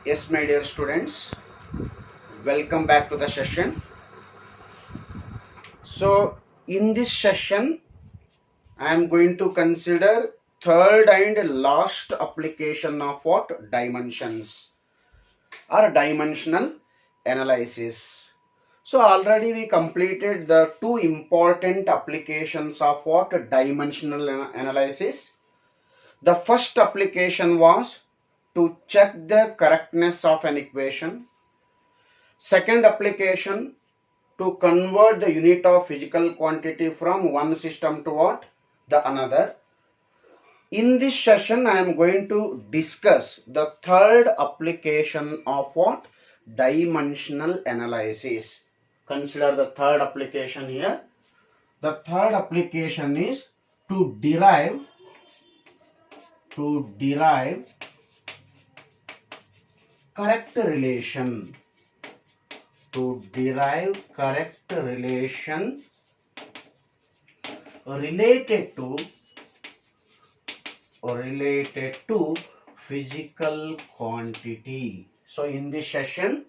Yes, my dear students, welcome back to the session. So, in this session, I am going to consider third and last application of what? Dimensions or dimensional analysis. So, already we completed the two important applications of what? Dimensional analysis. The first application was to check the correctness of an equation. Second application, to convert the unit of physical quantity from one system to what? The another. In this session, I am going to discuss the third application of what? Dimensional analysis. Consider the third application here. The third application is to derive correct relation. To derive correct relation related to physical quantity. So in this session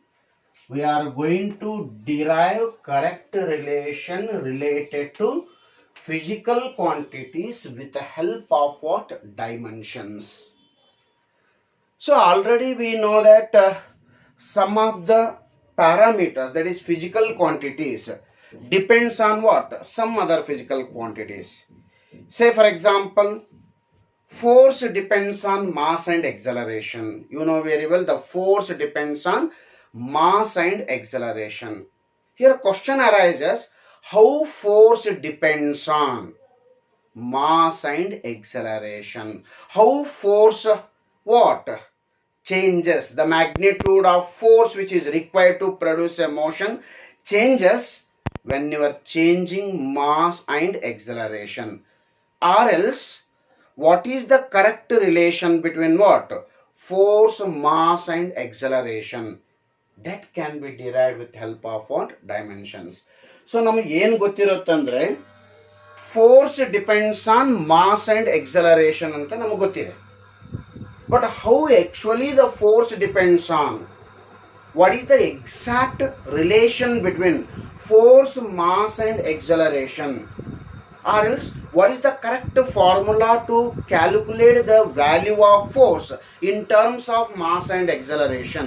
we are going to derive correct relation related to physical quantities with the help of what? Dimensions. So already we know that some of the parameters, that is physical quantities, depends on what? Some other physical quantities. Say for example, force depends on mass and acceleration. You know very well, the force depends on mass and acceleration. Here question arises, how force depends on mass and acceleration? How force what? Changes. The magnitude of force which is required to produce a motion changes when you are changing mass and acceleration. Or else, what is the correct relation between what? Force, mass and acceleration. That can be derived with help of what? Dimensions. So ನಮಗೆ ಏನು ಗೊತ್ತಿರುತ್ತಂದ್ರೆ force depends on mass and acceleration ಅಂತ ನಮಗೆ ಗೊತ್ತಿದೆ. But how actually the force depends on? What is the exact relation between force, mass and acceleration? Or else, what is the correct formula to calculate the value of force in terms of mass and acceleration?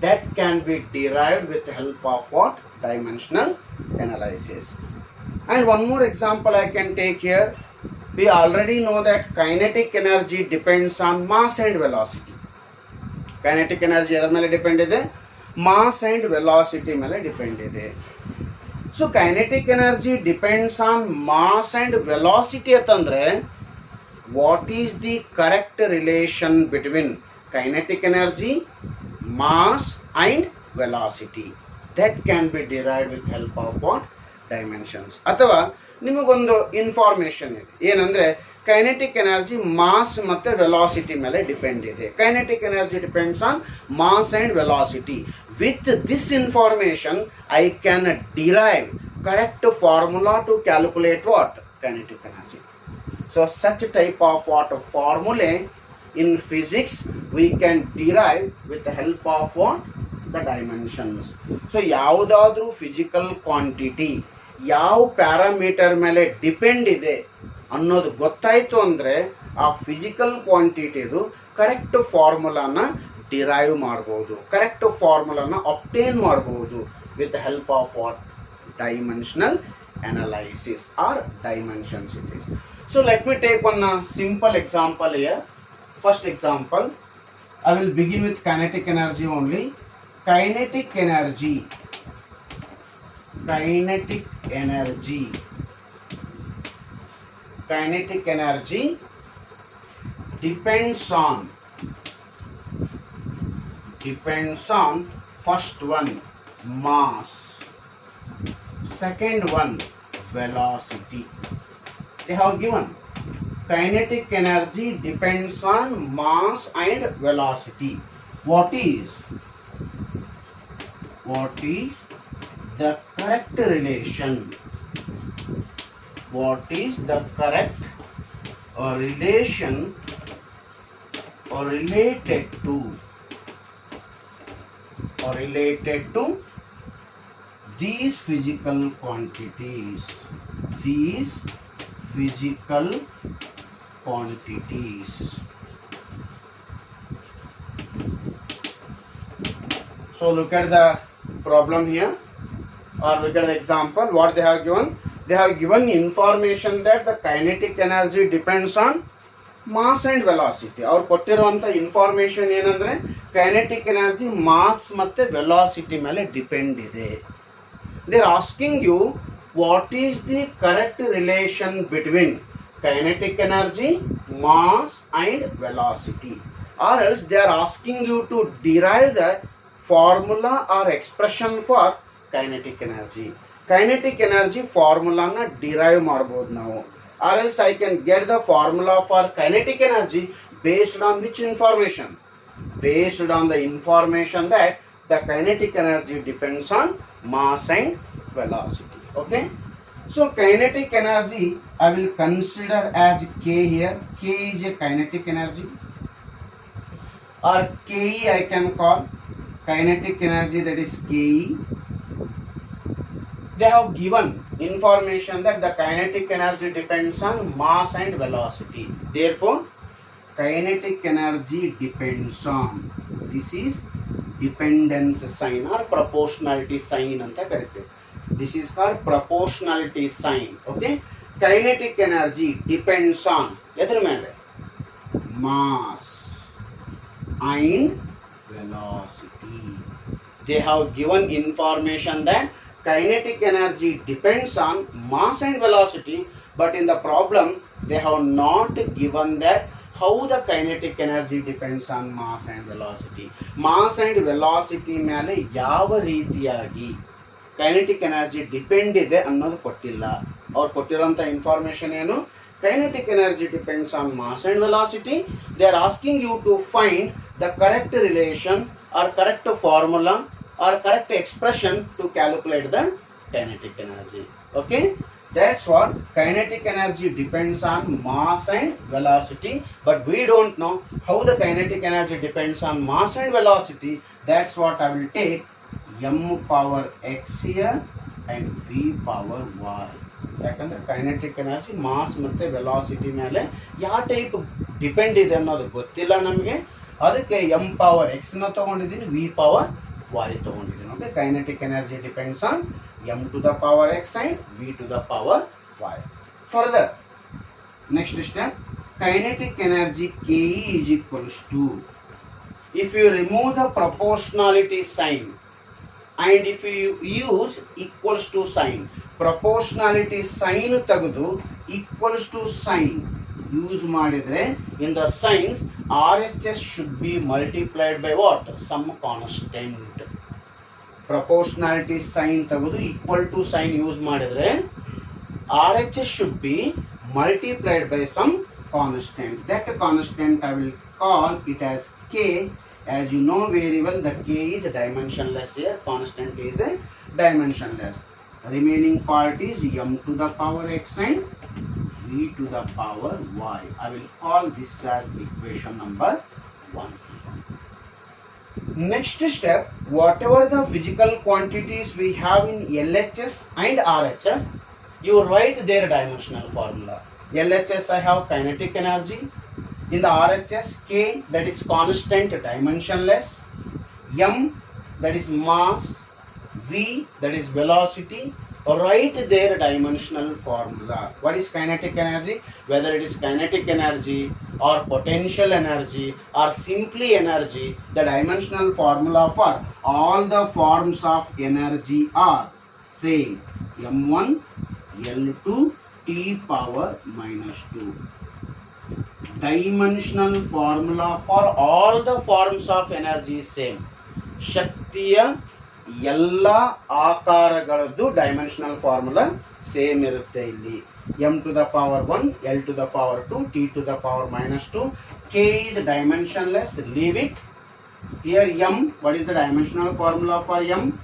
That can be derived with the help of what? Dimensional analysis. And one more example I can take here. We already know that kinetic energy depends on mass and velocity. Kinetic energy edar mele depend ide? Mass and velocity mele depend ide. So kinetic energy depends on mass and velocity atandre, what is the correct relation between kinetic energy, mass and velocity? That can be derived with help of what? Dimensions. ಅಥವಾ ನಿಮಗೊಂದು information ಇದೆ, ಏನಂದ್ರೆ kinetic energy mass ಮತ್ತೆ velocity ಮೇಲೆ depend ಇದೆ. Kinetic energy depends on mass and velocity. With this information I can derive correct formula to calculate what? Kinetic energy. So such type of what? Formulae in physics we can derive with the help of what? The dimensions. So ಯಾವುದಾದ್ರೂ physical quantity ಯಾವ parameter ಮೇಲೆ depend ಇದೆ ಅನ್ನೋದು ಗೊತ್ತಾಯಿತು ಅಂದರೆ ಆ physical ಕ್ವಾಂಟಿಟಿದು correct ಫಾರ್ಮುಲಾನ derive ಮಾಡ್ಬೋದು, correct ಫಾರ್ಮುಲಾನ ಅಬ್ಟೇನ್ ಮಾಡ್ಬೋದು with help of what? Dimensional analysis or dimensions it is. So let me take one simple example here. First example, I will begin with kinetic energy only. Kinetic energy depends on first one, mass, second one, velocity. They have given kinetic energy depends on mass and velocity. What is the correct relation? What is the correct relation or related to related to these physical quantities. These physical quantities. So look at the problem here, or look at the example. What they have given? They have given information that the kinetic energy depends on mass and velocity. ಅವ್ರು ಕೊಟ್ಟಿರುವಂತ information ಏನಂದ್ರೆ kinetic energy mass ಮತ್ತೆ velocity ಮೇಲೆ depend ಇದೆ. They are asking you what is the correct relation between kinetic energy, mass and velocity, or else they are asking you to derive the formula or expression for kinetic energy. Kinetic energy formula na derive ಮಾಡಬಹುದು ನಾವು, or else I can get the formula for kinetic energy based on which information? Based on the information that the kinetic energy depends on mass and velocity. Okay, so kinetic energy I will consider as K here. K is a kinetic energy, or Ke I can call kinetic energy, that is Ke. They have given information that the kinetic energy depends on mass and velocity. Therefore, kinetic energy depends on, this is dependence sign or proportionality sign anta kariteve. This is called proportionality sign. Okay, kinetic energy depends on edru mele mass and velocity. They have given information that kinetic energy depends on mass and velocity, but in the problem they have not given that how the kinetic energy depends on mass and velocity. Mass and velocity ಮೇಲೆ ಯಾವ ರೀತಿಯಾಗಿ kinetic energy depend ಇದೆ ಅನ್ನೋದು ಕೊಟ್ಟಿಲ್ಲ. ಅವ್ರು ಕೊಟ್ಟಿರೋಂಥ information ಏನು? kinetic energy depends on mass and velocity. They are asking you to find the correct relation or correct formula or correct expression to calculate the kinetic energy. Okay, that's what kinetic energy depends on mass and velocity, but we don't know how the kinetic energy depends on mass and velocity. That's what I will take m power x here and v power y. ಯಾಕಂದ್ರೆ kinetic energy mass ಮತ್ತೆ velocity ಮೇಲೆ ಯಾವ type depend ಇದೆ ಅನ್ನೋದು ಗೊತ್ತಿಲ್ಲ ನಮಗೆ, ಅದಕ್ಕೆ m power x ನ ತಗೊಂಡಿದ್ದೀನಿ, v ಪವರ್ y ತಗೊಂಡಿದ್ದೀನಿ. Okay, kinetic energy depends on m to the power x and v to the power y. Further, next step, kinetic energy Ke is equals to, if you remove the proportionality sign and if you use equals to sign, proportionality sign ತೆಗೆದು equals to sign use ಮಾಡಿದ್ರೆ in the signs RHS should be multiplied by what? Some constant. Proportionality sign ತೆಗೆದು equal to sign use ಮಾಡಿದ್ರೆ RHS should be multiplied by some constant. That constant I will call it as K. As you know very well, the K is dimensionless here, constant is a dimensionless. Remaining part is m to the power x and v to the power y. I will call this as equation number 1. Next step, whatever the physical quantities we have in LHS and RHS, you write their dimensional formula. LHS I have kinetic energy. In the RHS, K, that is constant dimensionless, m, that is mass, v, that is velocity. Write their dimensional formula. What is kinetic energy? Whether it is kinetic energy or potential energy or simply energy, the dimensional formula for all the forms of energy are same. m1 L2 T power minus 2. Dimensional formula for all the forms of energy is same. ಶಕ್ತಿಯ ಎಲ್ಲ ಆಕಾರಗಳದ್ದು dimensional formula same ಇರುತ್ತೆ ಇಲ್ಲಿ. m to the power 1, L to the power 2, T to the power minus 2. K is dimensionless, leave it. Here m, what is the dimensional formula for m?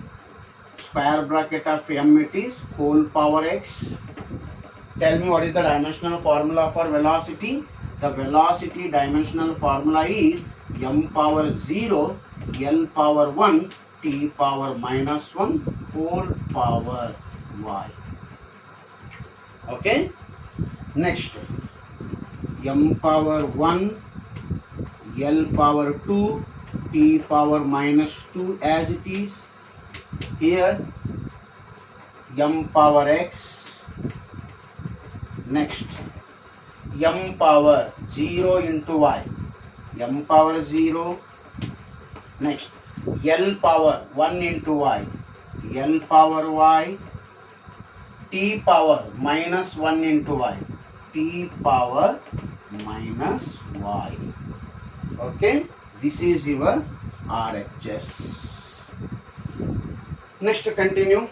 Square bracket of m it is whole power x. Tell me what is the dimensional formula for velocity? The velocity dimensional formula is m power 0, L power 1, t power minus 1 whole power y. Okay. Next, m power 1 L power 2 t power minus 2 as it is. Here m power x. Next, m power 0 into y, m power 0. Next, L power 1 into y, L power y, t power minus 1 into y, t power minus y. Okay, this is your RHS. Next, continue.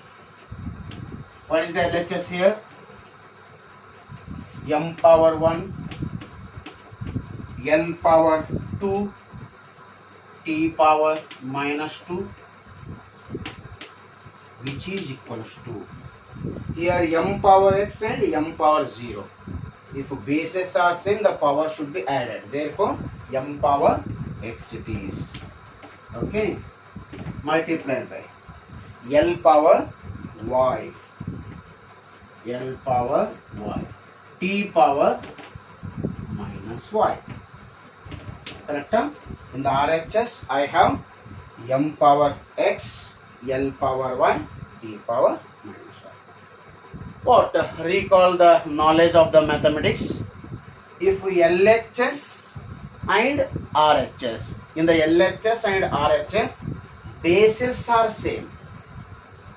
What is the LHS here? M power 1, L power 2, t power minus 2, which is equals to, here m power x and m power 0. If bases are same, the power should be added. Therefore, m power x it is. Okay, multiplied by L power y, L power y, t power minus y. Correct? In the RHS, I have m power x, L power y, t power minus y. What? Recall the knowledge of the mathematics. If LHS and RHS, in the LHS and RHS, bases are same,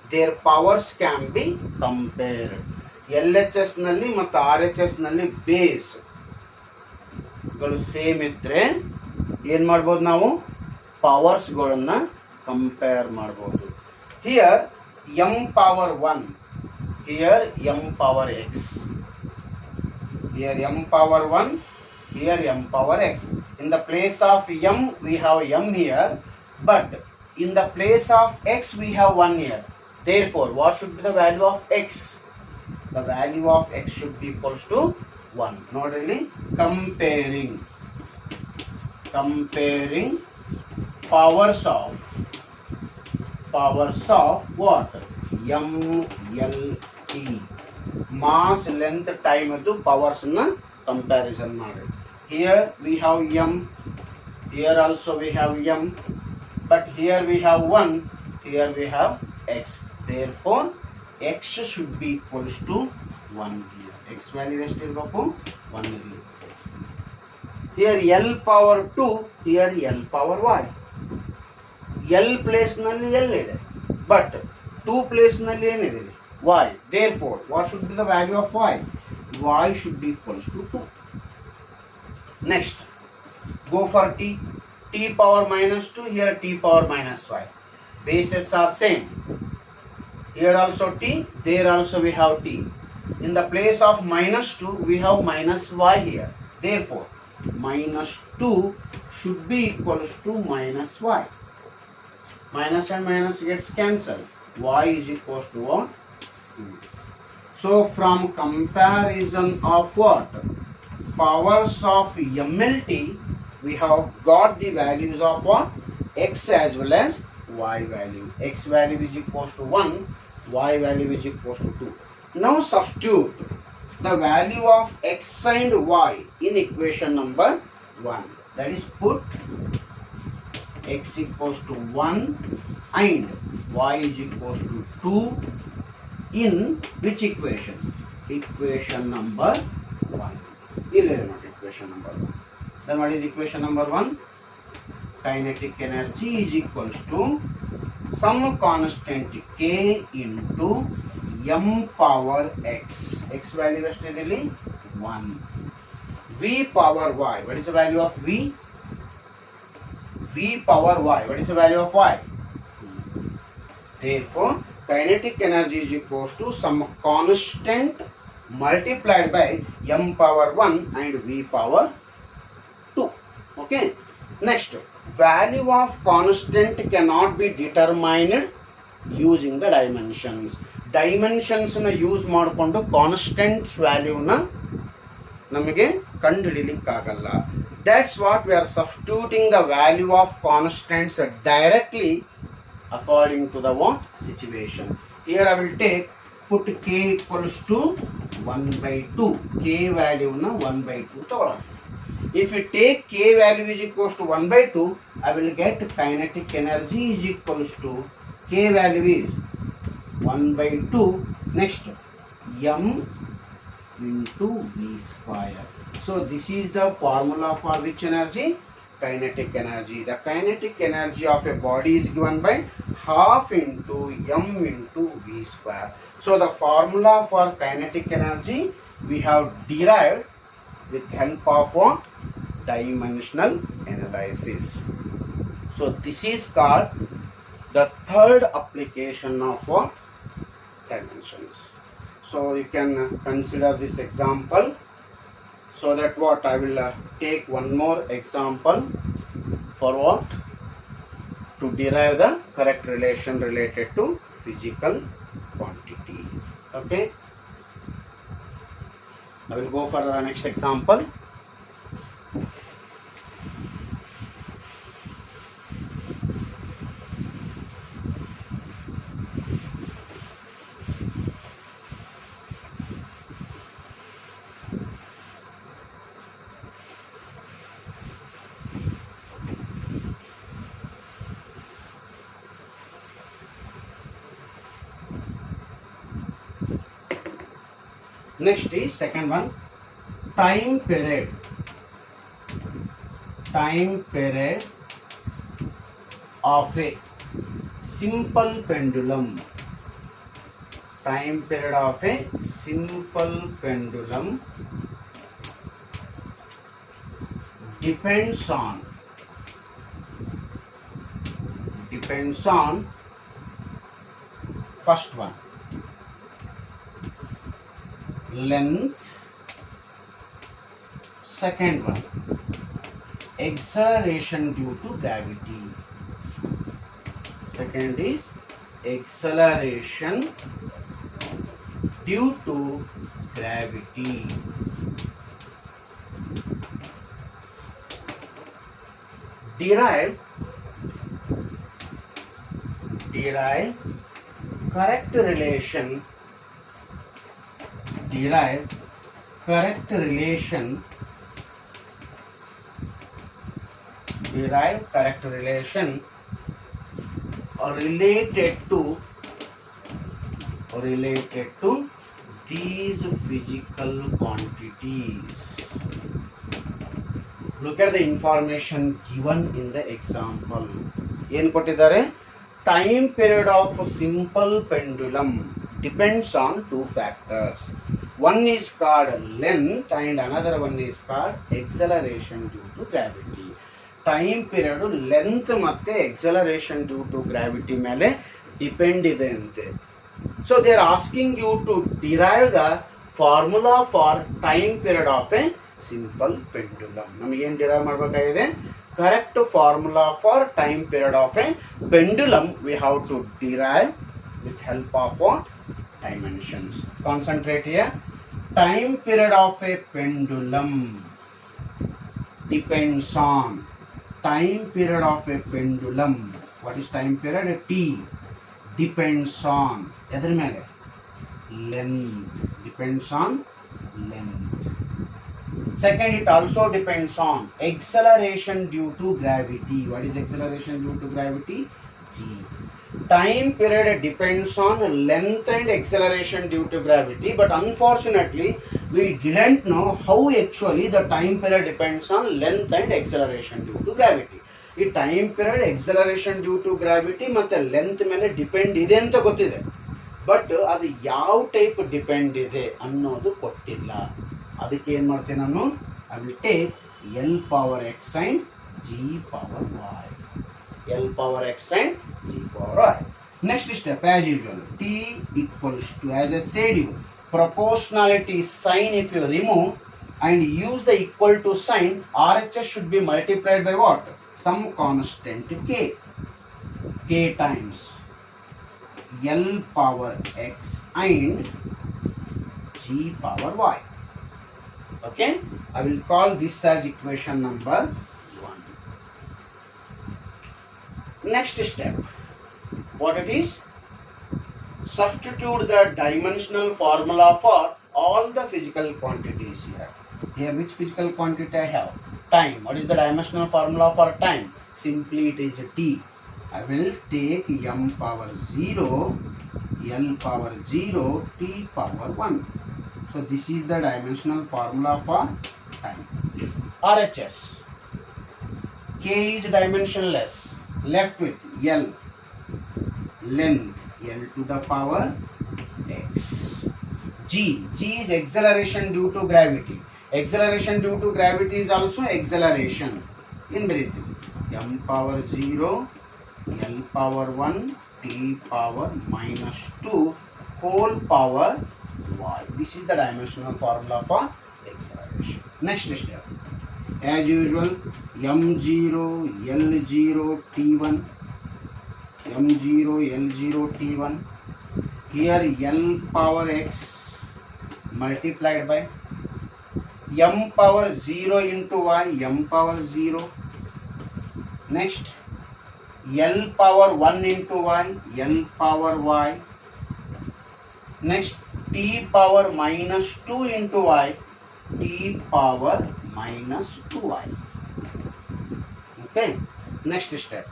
their powers can be compared. LHS ನಲ್ಲಿ ಮತ್ತು RHS ನಲ್ಲಿ base ಗಳು same ಇದ್ರೆ ಏನು ಮಾಡಬಹುದು, ನಾವು powers ಗಳನ್ನ compare ಮಾಡಬಹುದು. Here m power 1, here m power x, here m power 1, here m power x. In the place of m we have m here, but in the place of x we have 1 here. Therefore, what should be the value of x? The value of x should be equals to 1. Not really. Comparing powers of what? M, L, T. Mass, length, time adu powers na comparison ಮಾಡಿ. Here we have m, here also we have m, but here we have 1, here we have x. Therefore, x should be equals to 1 here. X value ಎಷ್ಟಿರಬೇಕು? 1 here. Here L power 2, here L power y. L place ನಲ್ಲಿ L ಇದೆ, but 2 place ನಲ್ಲಿ ಏನಿದೆ? Y. Therefore, what should be the value of y? Y should be equals to 2. Next, go for t. T power minus 2, here t power minus y. Bases are same. Here also t, there also we have t. In the place of minus 2, we have minus y here. Therefore, minus 2 should be equals to minus y. Minus and minus gets cancelled. Y is equals to what? 2. So, from comparison of what? Powers of MLT, we have got the values of what? X as well as y value. X value is equals to 1. Y value is equals to 2. Now substitute the value of x and y in equation number 1. That is, put x equals to 1 and y is equals to 2 in which equation? Equation number 1. Equation number 1. Then what is equation number 1? Kinetic energy is equals to some constant k into m power x. X value is 1. V power y. What is the value of v? V power y. What is the value of y? Therefore, kinetic energy is equals to some constant multiplied by m power 1 and v power 2. Okay. Next, value of constant cannot be determined using the dimensions. Dimensions na use ಮಾಡಿಕೊಂಡು constant ವ್ಯಾಲ್ಯೂನ ನಮಗೆ ಕಂಡುಹಿಡಿಯಲಿಕ್ಕಾಗಲ್ಲ. That's what we are substituting the value of constants directly according to the what situation. Here I will take put k equals to 1 by 2. K value na 1 by 2 ತಗೊಳ್ಳೋಣ. If you take k value is equals to 1 by 2, I will get kinetic energy is equals to k value is 1 by 2. Next, m into v square. So this is the formula for which energy? Kinetic energy. The kinetic energy of a body is given by half into m into v square. So the formula for kinetic energy we have derived with help of what? Dimensional analysis. So this is called the third application of what? Dimensions. So you can consider this example. So that what I will take one more example for what? To derive the correct relation related to physical quantity. Okay. I will go for the next example. Next is second one, time period. Time period of a simple pendulum. Time period of a simple pendulum depends on first one, length. Second one, acceleration due to gravity. Second is acceleration due to gravity. Derive correct relation. Derive correct relation related to these physical quantities. Look at the information given in the example. ಏನು ಕೊಟ್ಟಿದ್ದಾರೆ? Time period of a simple pendulum depends on two factors. One is called length and another one is called acceleration due to gravity. Time period length ಮತ್ತೆ acceleration due to gravity ಮೇಲೆ depend ಇದೆ ಅಂತೆ. So they are asking you to derive the formula for time period of a simple pendulum. ನಮಗೆ ಏನು derive ಮಾಡಬೇಕಾಗಿದೆ? Correct formula for time period of a pendulum we have to derive with help of what? Dimensions. Concentrate here. Time period of a pendulum depends on time period of a pendulum. What is time period? T depends on edar mele length. Depends on length. Second, it also depends on acceleration due to gravity. What is acceleration due to gravity? G. Time period depends on length and acceleration due to gravity, but unfortunately we didn't know how actually the time period depends on length and acceleration due to gravity. ಈ time period acceleration due to gravity ಮತ್ತೆ length ಮೇಲೆ depend ಇದೆ ಅಂತ ಗೊತ್ತಿದೆ, but ಅದು ಯಾವ type depend ಇದೆ ಅನ್ನೋದು ಕೊಟ್ಟಿಲ್ಲ. ಅದಕ್ಕೆ ಏನು ಮಾಡ್ತೀನಿ ನಾನು? I will take L power x and G power y. L power x and G power y. Next step as usual, T equals to, as I said you, proportionality sign if you remove and use the equal to sign, RHS should be multiplied by what? Some constant k. K times L power x and G power y. Okay, I will call this as equation number 1. Next step, What it is? Substitute the dimensional formula for all the physical quantities here. Here which physical quantity I have? Time. What is the dimensional formula for time? Simply it is t. I will take m power 0, l power 0, t power 1. So this is the dimensional formula for time. RHS. K is dimensionless. Left with L. Length. L to the power x. G. G is acceleration due to gravity. Acceleration due to gravity is also acceleration in breathing. M power 0, L power 1, T power minus 2 whole power y. This is the dimensional formula for acceleration. Next step. As usual, M0, L0, T1. M0, L0, T1. Here L power x multiplied by m power 0 into y, m power 0. Next, L power 1 into y, L power y. Next, t power minus 2 into y, t power minus 2y. Okay, next step.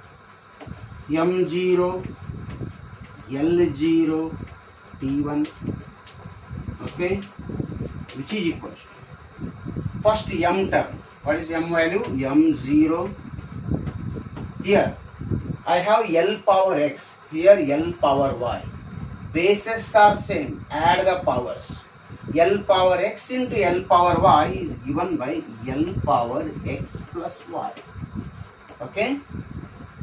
M0, L0, T1. Okay, which is equals to first m term. What is m value? M0. Here I have L power x. Here L power y. Bases are same. Add the powers. L power x into L power y is given by L power x plus y. Okay.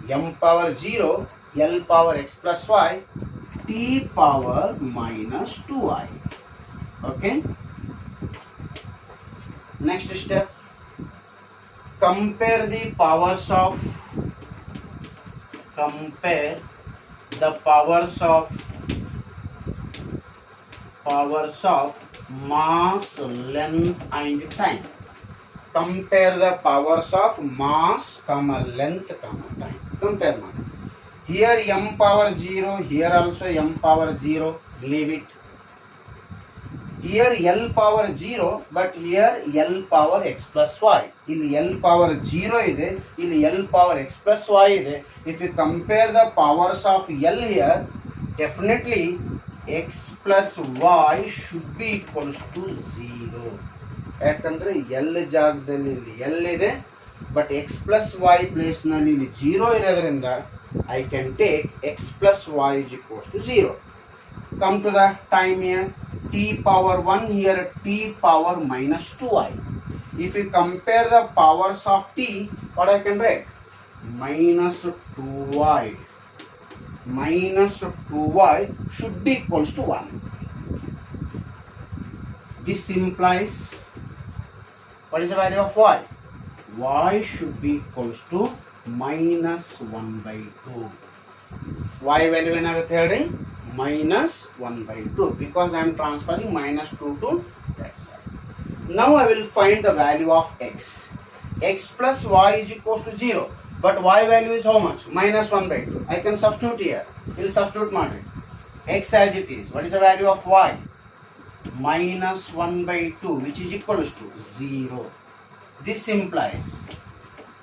M power 0, L power x plus y, t power minus 2y. Okay. Next step. Compare the powers of mass, length and time. Compare the powers of mass, length, time. Compare. Here m power 0, here also m power 0, leave it. Here L power 0, but here L power x plus y. In L power 0 ide, in L power x plus y ide. If you compare the powers of L here, definitely x plus y should be equals to 0. ಯಾಕಂದ್ರೆ L ಜಾಗದಲ್ಲಿ L ಇದೆ, but x plus y place ನಲ್ಲಿ 0 ಇರೋದ್ರಿಂದ I can take x plus y is equals to 0. Come to the time here. T power 1, here t power minus 2y. If you compare the powers of t, what I can write? Minus 2y. Minus 2y should be equals to 1. This implies, what is the value of y? Y should be equals to minus 1 by 2. Y value ಏನಾಗುತ್ತೆ minus 1 by 2, because I am transferring minus 2 to that side. Now I will find the value of x. X plus y is equals to 0, but y value is how much? Minus 1 by 2. I can substitute here. We will substitute it. X as it is. What is the value of y? Minus 1 by 2, which is equals to 0. This implies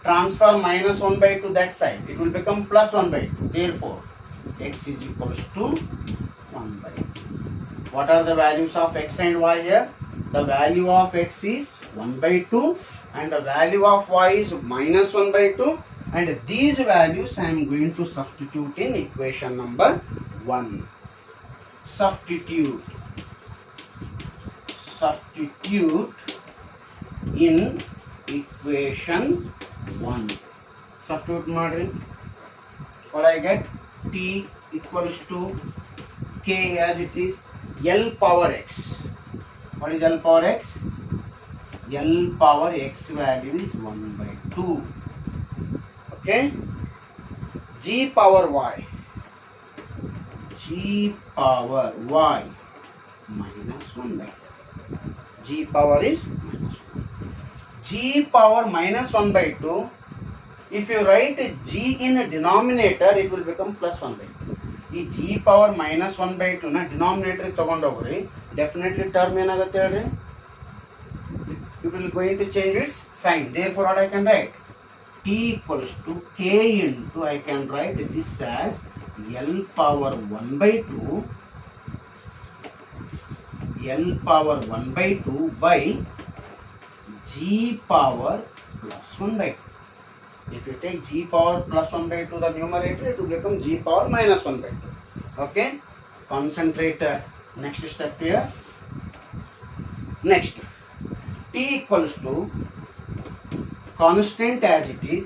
transfer minus 1 by 2 that side. It will become plus 1 by 2. Therefore, x is equals to 1 by 2. What are the values of x and y here? The value of x is 1 by 2 and the value of y is minus 1 by 2, and these values I am going to substitute in equation number 1. Substitute in equation 1. Substitute ಮಾಡ್ರಿ. What I get? T equals to k as it is, L power x. What is L power x? L power x value is 1 by 2. Okay. G power y. G power y minus 1 by 2. G power is minus 1. G power minus 1 by 2. If you write g in a denominator, it will become plus 1 by 2. ಈ G power -1/2 ನ denominator ತಗೊಂಡೋಗ್ರಿ, definitely term ಏನಾಗುತ್ತೆ ಹೇಳ್ರಿ, it will going to change its sign. Therefore what I can write, t equals to k into, I can write this as L power 1/2 by g power plus 1/2. If you take g power plus 1/2 the numerator, it will become g power -1/2. Okay, concentrate. Next step here. Next, t equals to constant as it is,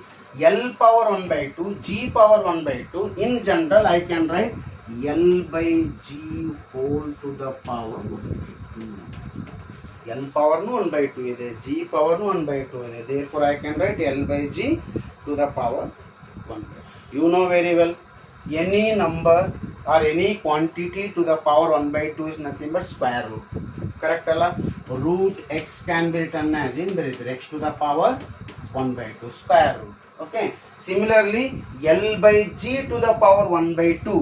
L power 1/2 g power 1/2. In general I can write L by g whole to the power 1/2. L power nu 1/2 ಇದೆ, g power nu 1/2 ಇದೆ. Therefore I can write L by g to the power 1/2. You know very well, any number or any quantity to the power 1/2 is nothing but square root. Correct alla? Root x can be written as in x to the power 1/2 square root. Okay. Similarly, L by g to the power 1/2.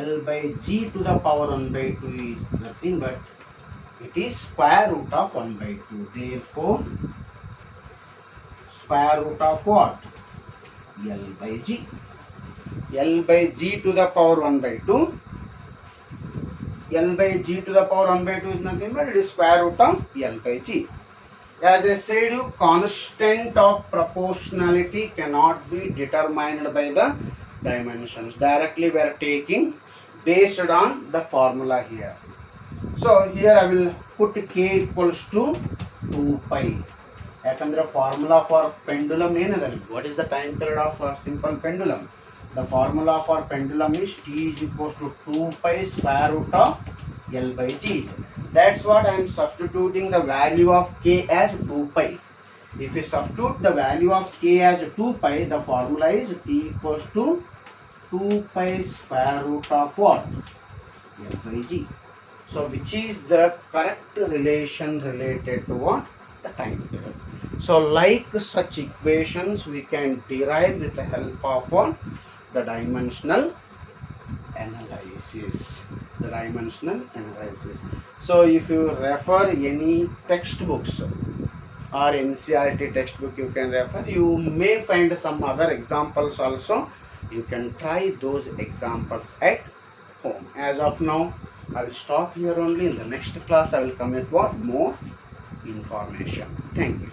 L by g to the power 1/2 is nothing but it is square root of 1/2. Therefore, square root of what? L by g. L by g to the power 1/2. L by g to the power 1/2 is nothing but it is square root of L by g. As I said you, constant of proportionality cannot be determined by the dimensions. Directly we are taking based on the formula here. So here I will put k equals to 2 pi. Yakandre formula for pendulum enadalli. What is the time period of a simple pendulum? The formula for pendulum is t is equals to 2 pi square root of L by g. That's what I am substituting the value of k as 2 pi. If you substitute the value of k as 2 pi, the formula is t equals to 2 pi square root of what? L by g. So which is the correct relation related to what? The time period. So like such equations we can derive with the help of what? The dimensional analysis. So if you refer any textbooks or NCERT textbook, you can refer, you may find some other examples also. You can try those examples at home. As of now, I will stop here only. In the next class I will come with what? More information. Thank you.